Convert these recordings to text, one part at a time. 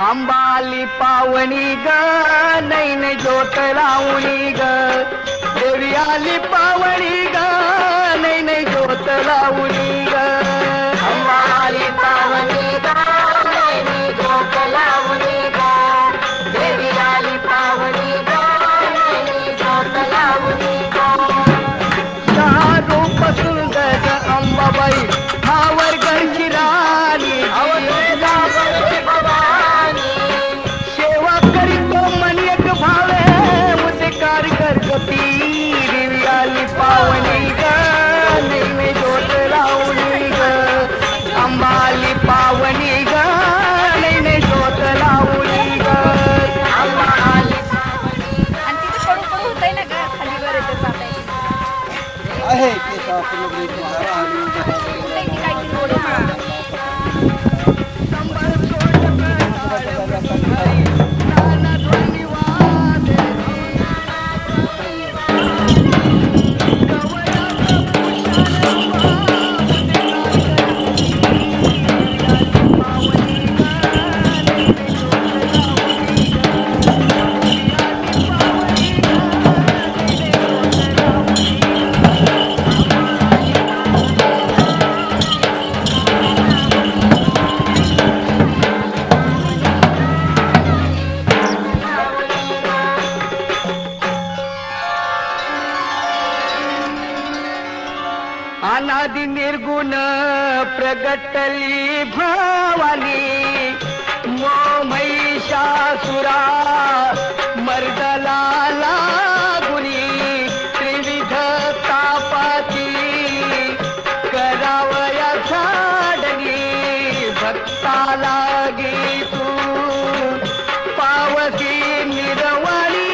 अंबाली पावणी ग नैन ज्योत लावणी ग देवी आली पावणी ग नैन ज्योत लावणी ग अंबाली पावणी ग नैन ज्योत लावणी ग देवी आली पावणी ग नैन ज्योत लावणी ग रूप सुंदर अंबाबाई हावर गडची राणी सेवा करीतो मन एक भावे उद्कार करगती देवी आली पावणी ग नैन ज्योत लावणी ग अंबाली पावणी ग नैन ज्योत लावणी ग अंबाली आणि तिथे पडू पडू होतंय ना ग खाली वर येतं चालतंय आहे ते सापडलं काय की थोडं अनादि निर्गुण प्रगटली भावानी महिषासुरा मर्दला लागुनी त्रिविध तापाती करावया झाडली भक्ता लागी तू पावसी निरवणी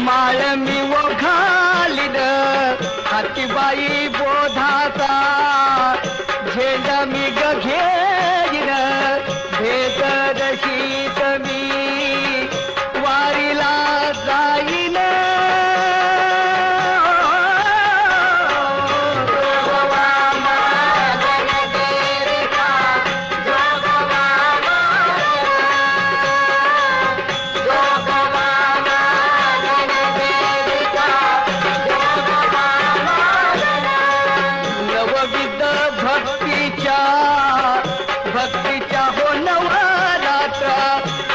माळमी व घालिद हातीबाई बोधाचा झेंडा मी ग घेईन भेद रशीत मी वारीला जाईन भक्तीच्या हो नवरात्र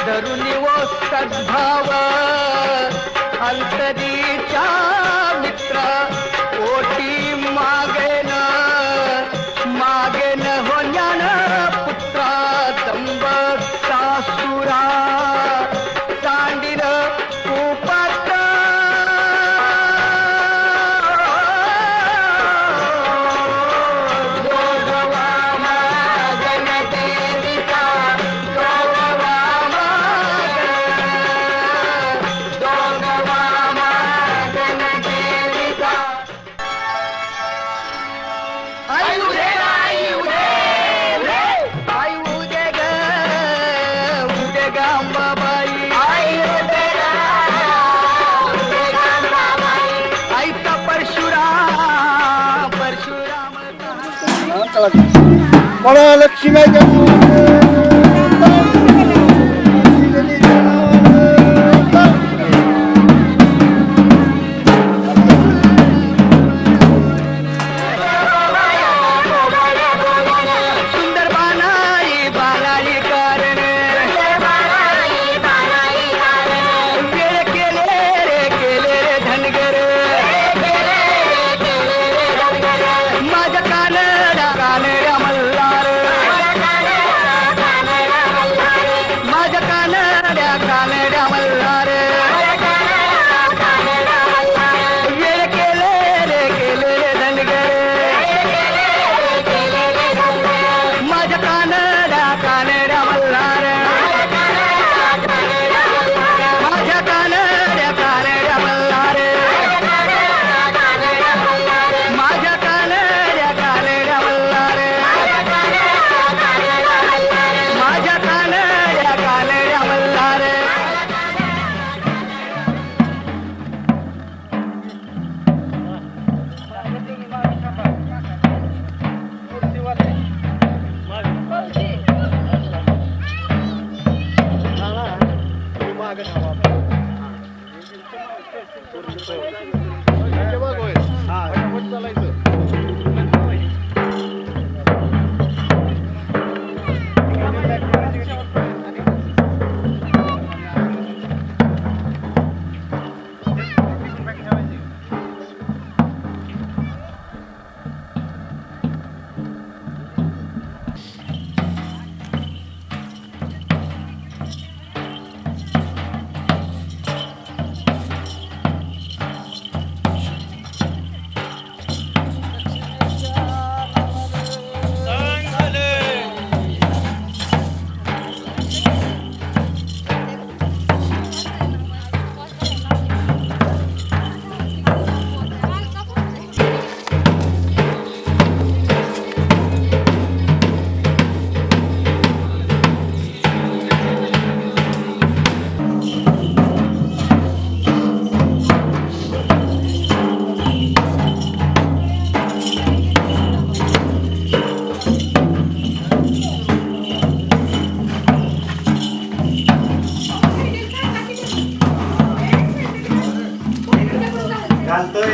धरुणी व सद्भाव अंतरीच्या मित्र ओटी मागेन मागेन हो ज्ञान पुत्र दंब सासुरा सांडीर कुपात्र मला लक्ष्मी माझ्या कानड्या मल्हार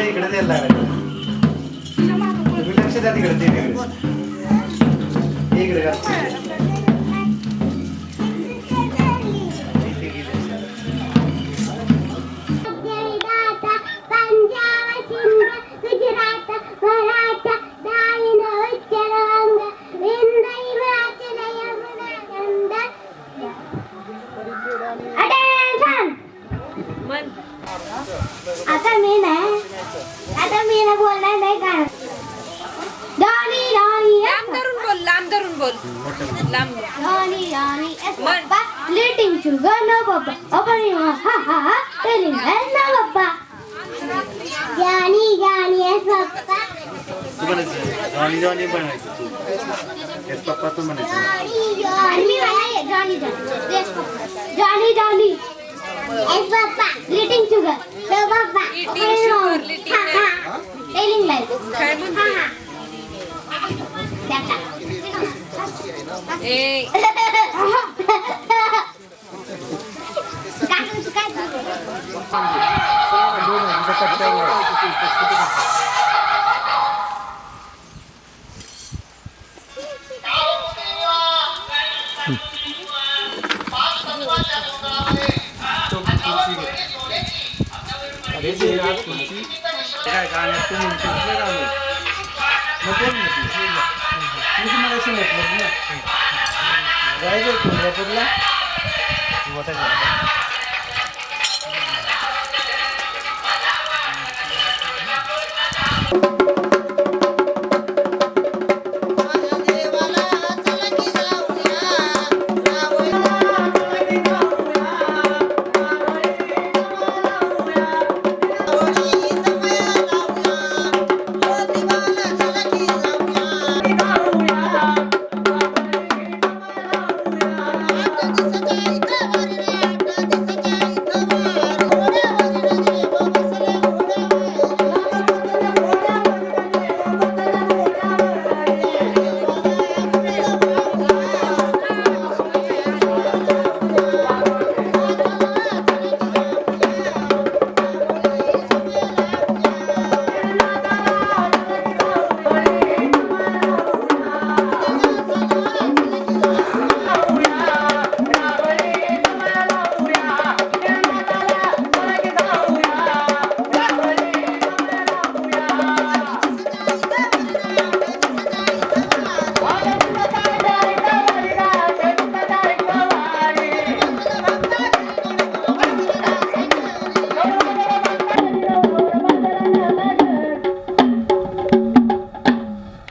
इकडे द्यायला लागायचं. तुम्ही लक्ष द्या तिकडे ते इकडे का आता मी नाही बोलणार नाही का जॉनी जॉनी लांब धरून बोल लांब Johnny Johnny yes papa eating sugar no papa opening ha ha ha telling no papa Johnny Johnny yes papa तू म्हणायचं जॉनी जॉनी म्हणायचं तू एस पप्पा तू म्हणायचं Johnny Johnny Johnny Johnny yes papa eating sugar no papa Eating sugar, eating हा ha telling life काय म्हणते? हा हा त्याचा ए काय गाण्यात तू म्हणतेस ना गाणं मग कोण म्हणते मी तुम्हाला असं म्हटलं ना जायचं कोल्हापूरला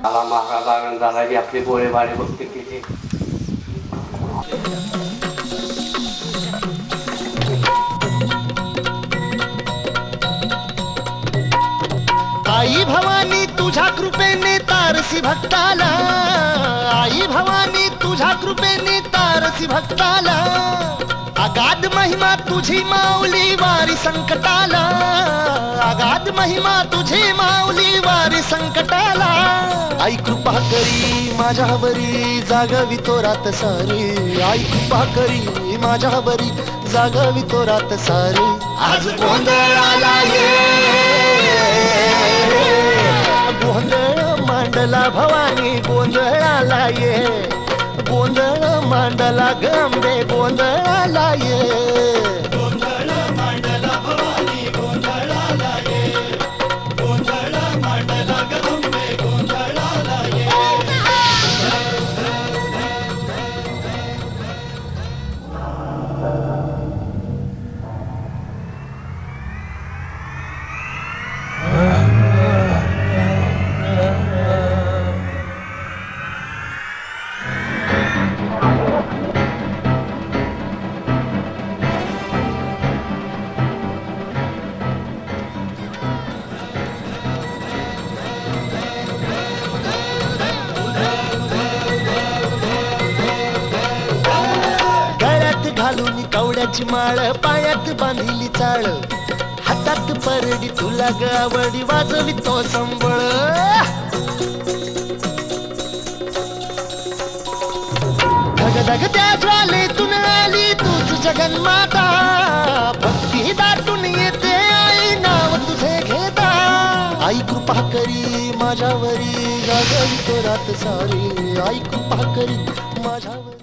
महाराज आनंद झाला की आपले गोळे बाळे बघते किती आई भवानी तुझ्या कृपेने तारसी भक्ताला आई भवानी तुझ्या कृपेने तारसी भक्ताला अगाध महिमा तुझी माऊली वारी संकटाला अगाध महिमा तुझी माऊली वारी संकटाला आई कृपा करी माझ्यावरी जागवी तो रात सारी आई कृपा करी माझ्यावरी जागवी तो रात सारी आज गोंधळाला गोंधळ मांडला भवानी गोंधळाला ये गोंधळ मांडला गंबे गोंधळाला ये गोंधळ मांडला भवानी गोंधळाला ये गोंधळ मांडला गंबे गोंधळाला ये घालून कवड्याची माळ पायात बांधिली चाळ हातात परडी तुला गावडी वाजवी तो संबळ धगधग त्या ज्वालेतून आली तूच जगन्माता भक्ती दाटून येते आई नाव तुझे घेता पाकरी माझ्यावरी गाजवितो रात सारी ऐकू पाकरी माझ्यावरी